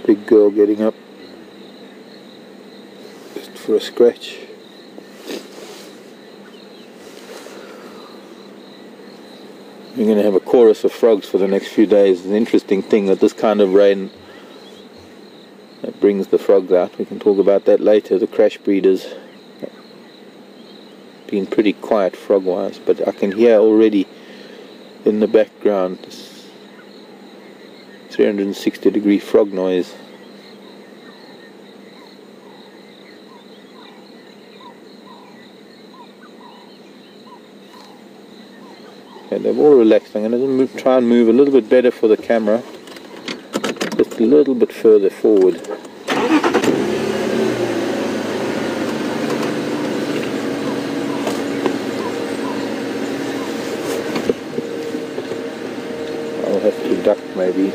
Big girl getting up just for a scratch. We're going to have a chorus of frogs for the next few days. It's an interesting thing that this kind of rain that brings the frogs out. We can talk about that later. The crash breeders been pretty quiet frog-wise, but I can hear already in the background this 360-degree frog noise. Okay, they've all relaxed. I'm going to try and move a little bit better for the camera, just a little bit further forward. I'll have to duck maybe.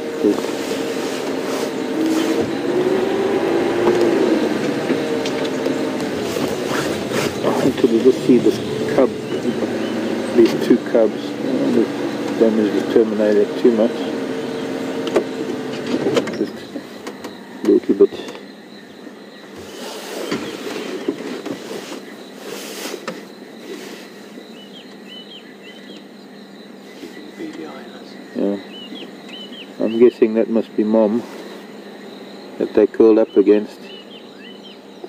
I think we just see this cub, these two cubs. The damage the terminator too much. Just a little bit. Yeah. I'm guessing that must be Mom that they curled up against.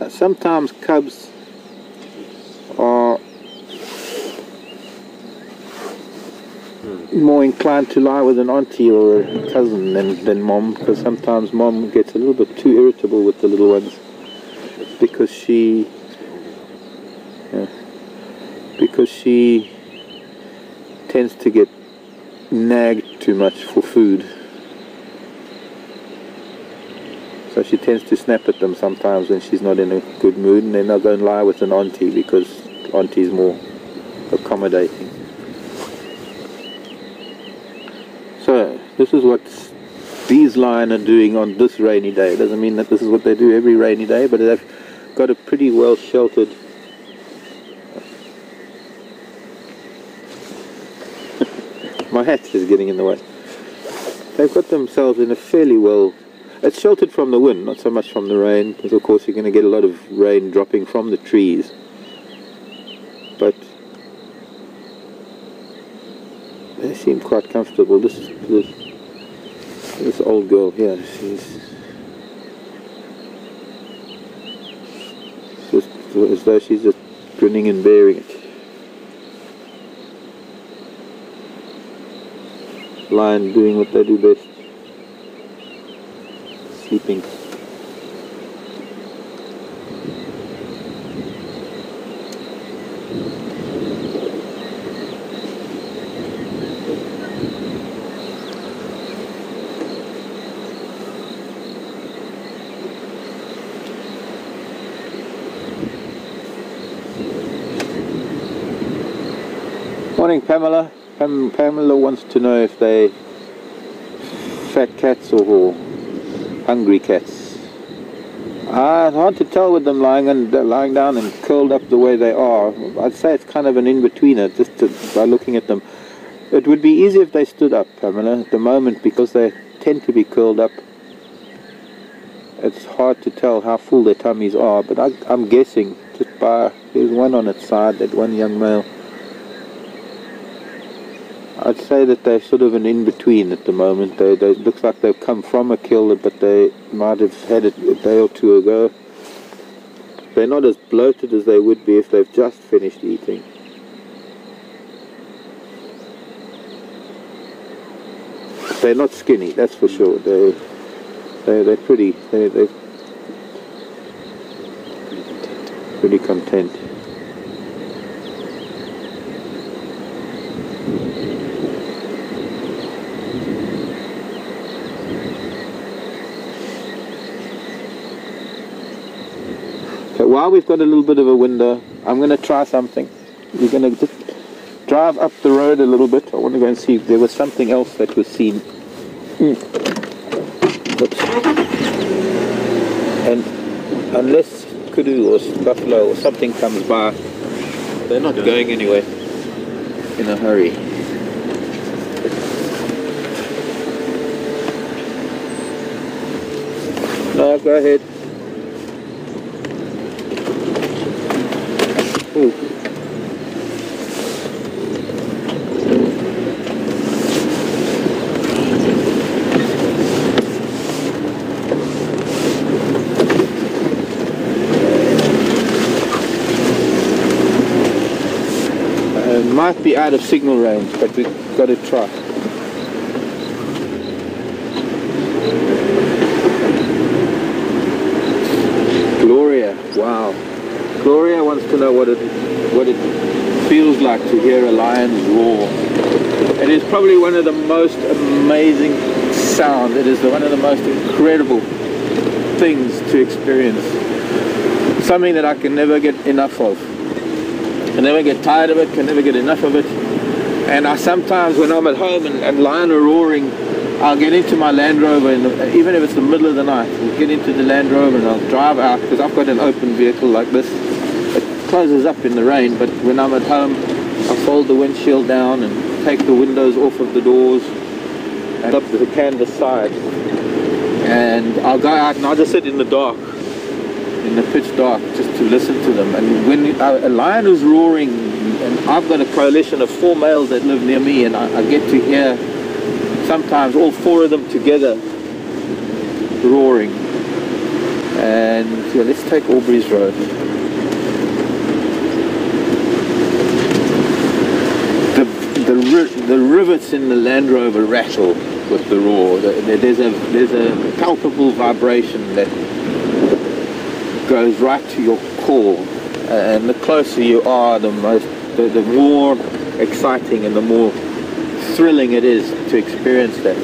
Sometimes cubs are more inclined to lie with an auntie or a cousin than Mom, because sometimes Mom gets a little bit too irritable with the little ones because she tends to get nagged too much for food. So she tends to snap at them sometimes when she's not in a good mood, and then they'll go and lie with an auntie because auntie's more accommodating. So this is what these lion are doing on this rainy day. It doesn't mean that this is what they do every rainy day, but they've got a pretty well sheltered my hat is getting in the way. They've got themselves in a fairly well, it's sheltered from the wind, not so much from the rain, because of course you're going to get a lot of rain dropping from the trees, but they seem quite comfortable. This old girl here, she's just as though she's just grinning and bearing it. Lion doing what they do best, sleeping. Morning, Pamela. Pamela wants to know if they fat cats or hungry cats. It's hard to tell with them lying down and curled up the way they are. I'd say it's kind of an in-betweener by looking at them. It would be easy if they stood up, Pamela. At the moment, because they tend to be curled up, it's hard to tell how full their tummies are, but I'm guessing just by, there's one on its side, that one young male. I'd say that they're sort of an in-between at the moment. They looks like they've come from a kill, but they might have had it a day or two ago. They're not as bloated as they would be if they've just finished eating. They're not skinny, that's for sure. They're pretty content. While we've got a little bit of a window, I'm going to try something. We're going to just drive up the road a little bit. I want to go and see if there was something else that was seen. Oops. And unless kudu or buffalo or something comes by, they're not going anywhere in a hurry. go ahead. Ooh. Might be out of signal range, but we've got to try. Gloria, wow. Gloria wants to know what it feels like to hear a lion's roar. It is probably one of the most amazing sounds. It is one of the most incredible things to experience. Something that I can never get enough of. Can never get tired of it, can never get enough of it. And I sometimes, when I'm at home and lion are roaring, I'll get into my Land Rover, even if it's the middle of the night, I'll get into the Land Rover and I'll drive out, because I've got an open vehicle like this. It closes up in the rain, but when I'm at home, I'll fold the windshield down and take the windows off of the doors and up to the canvas side. And I'll go out and I'll just sit in the dark, in the pitch dark, just to listen to them. And when a lion is roaring, and I've got a coalition of 4 males that live near me, and I get to hear sometimes all 4 of them together roaring. And yeah, let's take Aubrey's Road. The rivets in the Land Rover rattle with the roar. There's a palpable vibration that goes right to your core, and the closer you are, the more exciting and the more thrilling it is to experience that.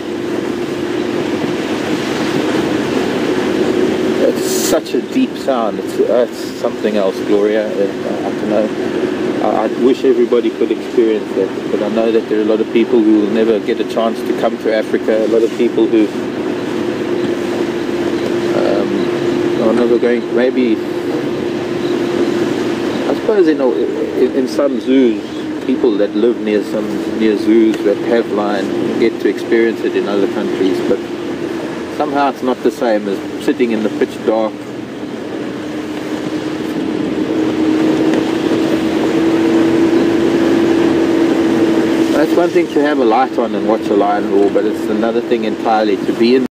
It's such a deep sound. It's something else, Gloria. I don't know. I wish everybody could experience that, but I know that there are a lot of people who will never get a chance to come to Africa. A lot of people who are never going. Maybe, I suppose, in some zoos, people that live near zoos that have lion get to experience it in other countries, but somehow it's not the same as sitting in the pitch dark. It's one thing to have a light on and watch a lion roar, but it's another thing entirely to be in